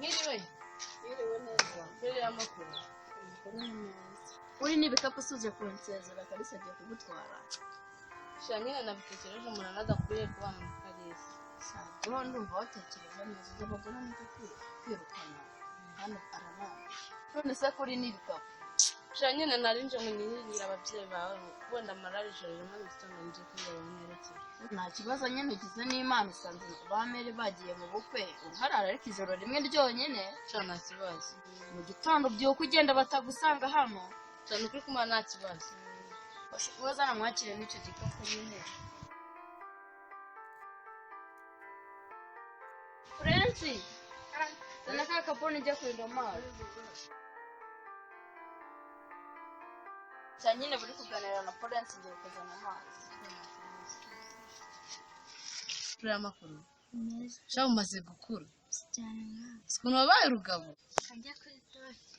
Mwiriwe neza. Mbere y'amakuru. Uri n'ibikapu usuje kunsezera Kalisa agiye kugutwara. Sha nyine nabitekereje umuntu adakwiye kubana na Kalisa. Sawa ndumva watekereje neza ubagona n'icyo kwirukana. Hano aranaje. None se kuri n'ibikapu. Sha nyine narinje ngo nyirira ababyeyi bawe wenda amarari ijoro rimwe n'igitondo nje kureba mwerekeye. Nta kibazo nyine ugize n'Imana usanze bamere bagiye mu bukwe uharara ariko ijoro rimwe ryonyine. Sha nta kibazo. Mu gitondo byuko ugenda batagusanga hano. Sha nukuri kuma nta kibazo. Wazana mwakire n'icyo gikapu nyine. Prince. Sana kaka pone njya kurinda amazi. Cyanyine buri kuganira na Prince ngiye kuzana amazi. Mbere y'amakuru. Sha umaze gukura. Sikuno wabaye urugabo. Kajya kuri toshi.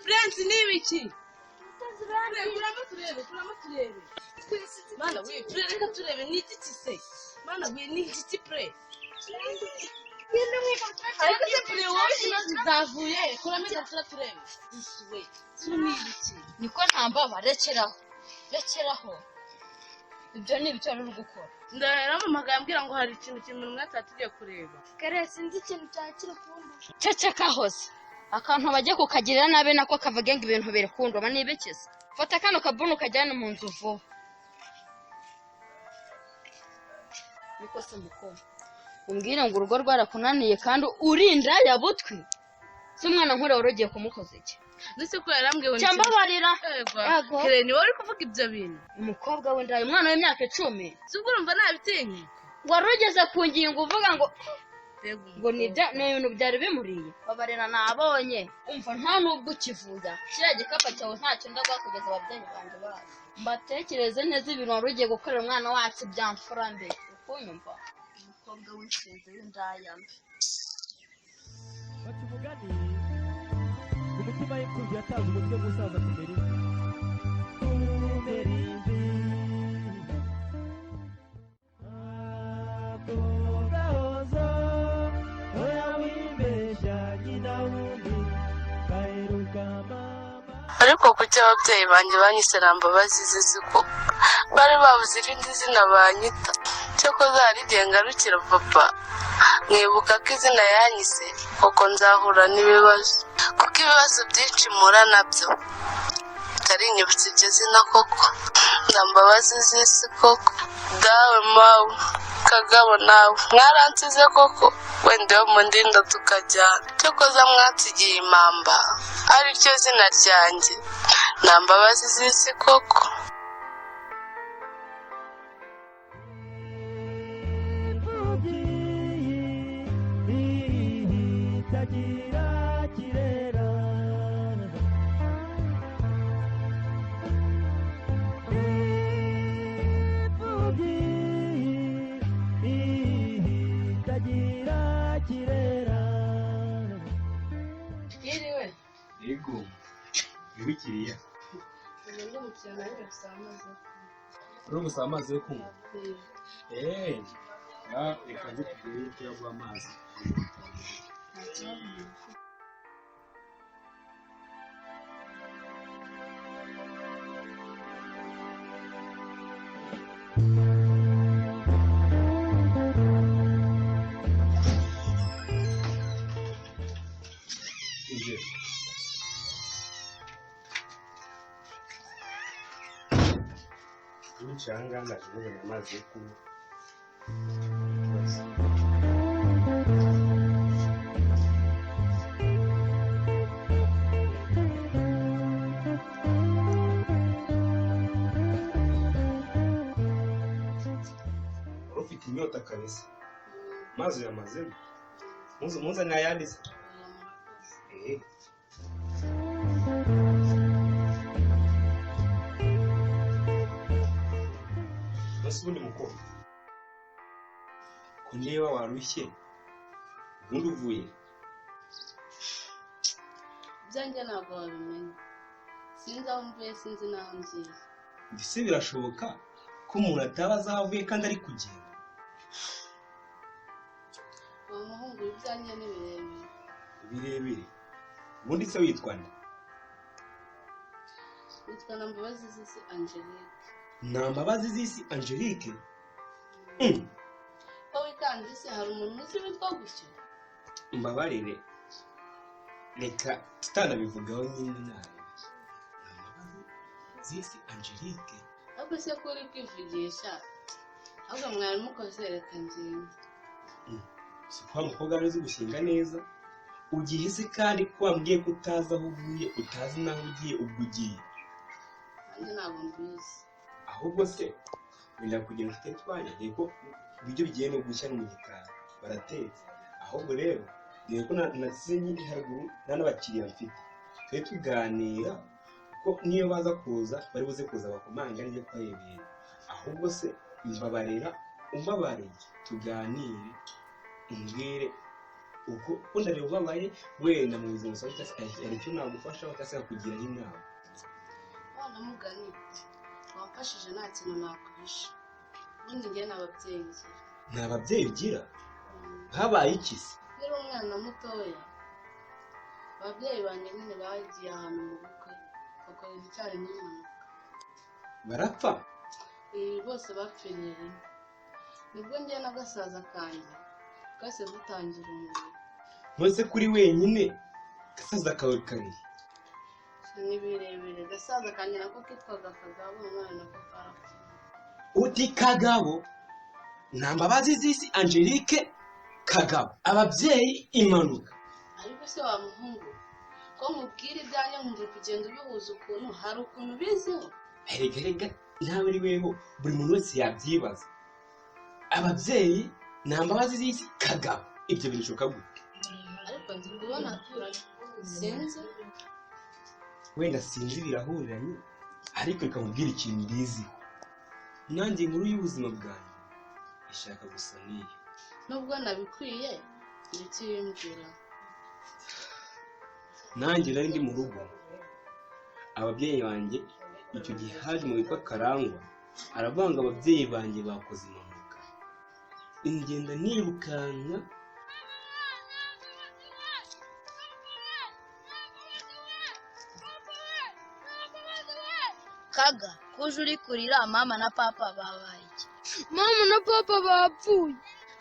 Prince nibiki? Kurama turebe. Mana we, reka turebe ni igiti se. Mana we ni igiti pre. Ariko se pre wowe kinazi zavuye. Kurama turebe. We, ni ibiki? Niko ntambaba rekeraho. Ibyo ni ibyo uri gukora. Ndahera mu magambira ngo hari ikintu kimwe mwatatugiye kureba. Kare sinzi ikintu cyakira kumba. Ceceka hose. Akantu bajye kukagirira nabe nako kavuga ngo ibintu birekundwa nibikiza. Fata kano kabunu kajyana mu nzu vuba. Niko se mukoma. Umbwira ngo urugo rwarakunaniye kandi urinda yabutwi. Se umwana nkore worogiye kumukoza iki? Nise ko yarambwiye ngo cyambabarira. Yego. Kire ni wari kuvuga ibyo bintu. Umukobwa we ndaye umwana w'imyaka 10. Subwo urumva nabitinye. Warugeze ku ngingo uvuga ngo ni ibintu byari bimuriye. Babarira nabonye. Umva nta nubwo ukivuga. Kiriya gikapa cyawe ntacyo ndagakugeza ababyeyi banje baje. Mbatekereze neza ibintu warugiye gukorera umwana wacu byamfura mbe. Ukunyumva. Umukobwa w'insinzi w'indaya. Batuvugani umutima y'imfubyi yatanze umutwe musaza kumera imvi gahozo oya wimbeshya nyina wundi gaheruka mama. Ariko kuki ababyeyi banjye banyise Rambabazi ziko bari babuze irindi zina banyita. Cyoko zarigiye ngarukira papa mwibuka ko izina yanyise koko nzahura n'ibibazo kuko ibibazo byinshi mura nabyo bitari inyibutse iryo zina koko. Ndambabazi z'isi koko dawe mawe kagabo nawe mwaransize koko wenda yo mu ndinda tukajyana. Cyokoza mwansigiye impamba ari ryo zina ryanjye Ndambabazi z'isi koko. Yego. Ibikiriya. Uri gusaba amazi yo kunywa? Reka njye kugura icyo yagwa amazi. Changa ndaje amazi yo kunywa. Ufite inyota kabisa. Mazi yamaze. Muza nayandise. Ubundi mukobwa ko niba warushye ubundi uvuye byanjye ntabwo wabimenye. Sinzi aho mvuye sinzi n'aho ngiye. Ndetse birashoboka ko umuntu atabaza aho avuye kandi ari kugenda. umuhungu ibyanjye ni birebire. Birebire. Ubundi se witwa nde? Witwa Nambabazi z'isi Angelique. Nambabazi z'isi Angelique? Ko wikanze se hari umuntu uzi witwa gutyo? Mbabarire. Reka tutanabivugaho nyine nawe. Nambabazi z'isi Angelique. Ariko se ko uri kwivugisha, ahubwo mwari mukoze reka ngende. Si kwa mukobwa wari uzi gushinga neza, ugiye se kandi ko wambwiye ko utazi aho uvuye, utazi n'aho ugiye, ubwo ugiye. Nanjye ntabwo mbizi. Ahubwo se wenda kugira ngo ufite twanya, yego ibiryo bigiye no gushya no mu gikari baratetse. Ahubwo rero dore ko nasize haruguru nta n'abakiriya mfite, twe tuganira ko niyo baza kuza bari buze kuza bakomanga ngiye kwayebera. Ahubwo se umbabarire tuganire umbwire uko ndareba ubabaye wenda mu buzima bwawe cyangwa hari icyo nagufasha cyangwa kugira inama. Wana mugani wamfashije nta kintu nakwisha. Ubundi njye n'ababyeyi ngira. Nta babyeyi ugira? Habaye iki se? Nkiri umwana mutoya, ababyeyi banjye nyine bagiye ahantu mu bukwe bakora icyarimwe impanuka. Barapfa? Bose bapfiriye rimwe. Nibwo njye n'agasaza kanjye twese dutangira umuriro. Nose kuri wenyine gasaza kawe kari? Ni birebire. Gasaza kanjye nako kitwaga Kagabo, umwana nako karapfuye. Uti Kagabo? Nambabazi z'isi Angelique Kagabo, ababyeyi impanuka. Ariko se wa muhungu ko mubwira ibyanjye nkumva kugenda ubihuza ukuntu, hari ukuntu biziho? Erega nawe ari weho buri muntu wese yabyibaza. Ababyeyi Nambabazi z'isi Kagabo, ibyo birishoka gute? Ariko nzi kubona sinzi. Wenda sinzi birahuriranye, ariko reka mubwire ikintu mbiziho. Nanjye inkuru y'ubuzima bwanjye ishaka gusa n'iyo. Nubwo nabikwiye ndetse bimbwira. Nanjye nari ndi mu rugo, ababyeyi banjye icyo gihe haje mu witwa Karangwa, aravuga ngo ababyeyi banjye bakoze impanuka. Ingenda nirukanka Kaga, kuje uri kurira mama na papa babaye iki? Mama na papa bapfuye.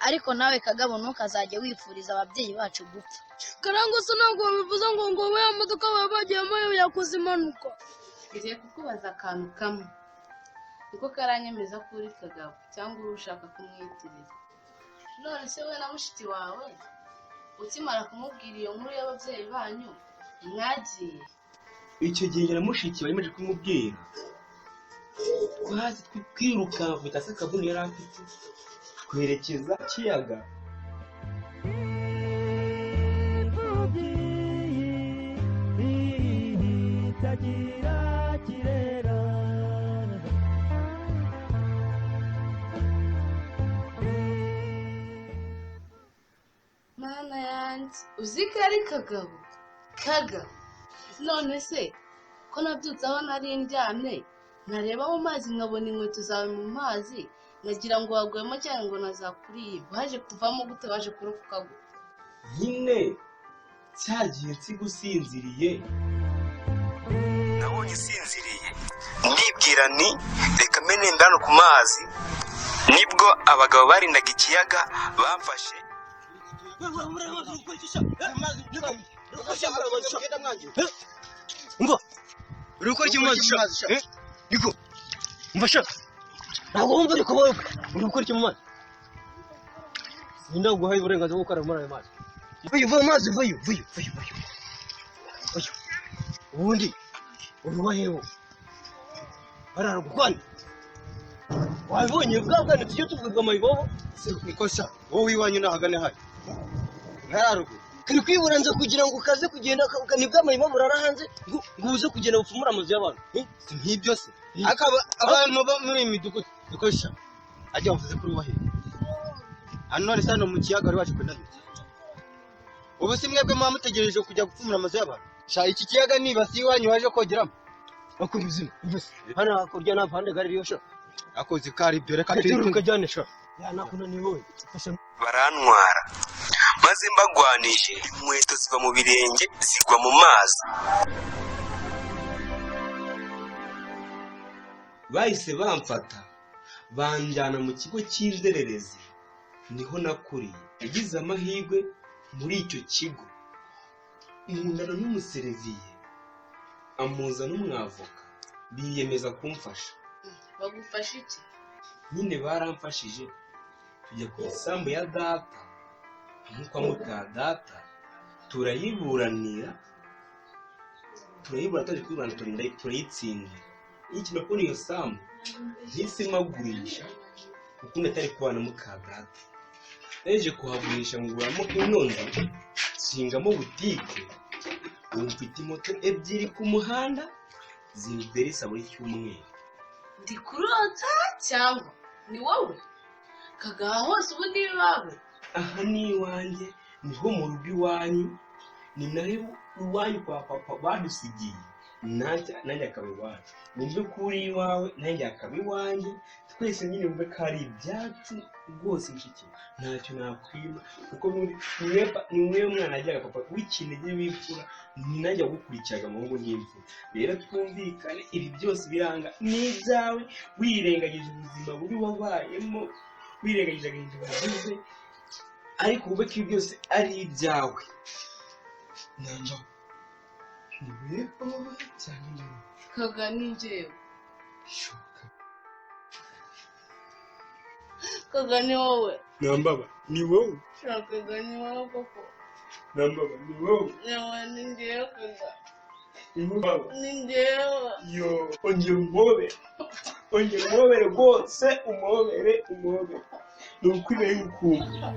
Ariko nawe Kagabo ntukazajye wifuriza ababyeyi bacu gupfa. Karangwa se ntabwo babivuze ngo we imodoka babagiyemo yakoze impanuka. Ngiye kukubaza akantu kamwe. Niko karanyemeza ko uri Kagabo cyangwa uri ushaka kumwitirira. None se we na mushiki wawe ukimara kumubwira iyo nkuru y'ababyeyi banyu mwagiye? icyo gihe yaramushiki bari maje kumubwira. Twazi twiruka vuta se Kabuni yari afite twerekeza Kiyaga. Mana yanjye uzi ko ari Kagabo? Kaga none se ko nabyutse aho nari ndyamye nareba mu mazi nkabona inkweto zawe mu mazi nagira ngo wagwemo cyangwa ngo nazakuriye, baje kuvamo gute, baje kurokoka gute? Nyine cyagiye gusinziriye, nabonye usinziriye ndibwira ni reka mene ndano ku mazi, nibwo abagabo barindaga ikiyaga bamfashe. Umva uri gukora iki mu mazi? Niko umfasha, ntabwo wumva uri kuboha, uri gukora iki mu mazi? Sinda guhaye uburenganzira bwo gukora muri ayo mazi. Vuba amazi, vuyo ubundi uruba heho barara gukwana. Wabonye bwa bwana tujye tuvuga amayibobo Nikosa wowe iwanyu nahagane hari nkararugo kiri kwiburanza kugira ngo ukaze kugenda nibwo amayibobo burara hanze ngo uze kugenda bufumura amazu y'abantu. si nk'ibyo se akaba abantu muri imidugudu. Nikosa ajya bavuze kuri wahe hano none sano mu kiyaga ari waje kwenda biki? Ubu si mwebwe mwa mutegereje kujya gupfumura amazu y'abantu? Sha iki kiyaga nibasi iwanyu waje kogeramo bakubizima hano hakurya nta pande gari ryo sha akoze kari byo reka turuka jyane sha yanakunaniwe fasha barantwara maze mbagwanije inkweto ziva mu birenge zigwa mu mazi. Bahise bamfata banjyana mu kigo cy'inzererezi, niho nakuriye. Yagize amahirwe muri icyo kigo nkundana n'umusereviye amuza n'umwavoka biyemeza kumfasha. Bagufasha iki? Nyine baramfashije tujya ku isambu ya data nk'uko muka data turayiburanira tujya kwiburanira turayitsindira. Ikintu kuri iyo sambu ntisi magurisha kuko natari kubana muka data, eje kuhagurisha nguramo inonda singamo butike. Ubu mfite moto ebyiri ku muhanda zimberisa buri cyumweru. Ndi kurota cyangwa ni wowe? Kagaha hose ubu ndi iwawe? Aha ni iwanjye, niho mu rugo iwanyu, ni nayo iwanyu kwa papa badusigiye, nanjye akaba iwacu. Numve ko uri iwawe nanjye akaba iwanjye, twese nyine mve ko ari ibyacu rwose nshiki. Ntacyo nakwima kuko ni mwe mwana ajyaga papa w'ikinege w'imfura, ni nanjye gukurikiraga amahungu n'imfura. Rero twumvikane ibi byose biranga n'ibyawe, wirengagije ubuzima bubi wabayemo, wirengagije agahinda wagize, ariko ube ko ibi byose ari ibyawe. Namba niwe cyane nawe Kaga ni njyewe. shoka. Kaga ni wowe. Nambaba ni wowe. Kaga ni wowe koko. Nambaba ni wowe. Nyawe ni njyewe kaga. Nambaba Ni njyewe. yo ongera umobere rwose, umobere ni ukwiriye y'ukumva.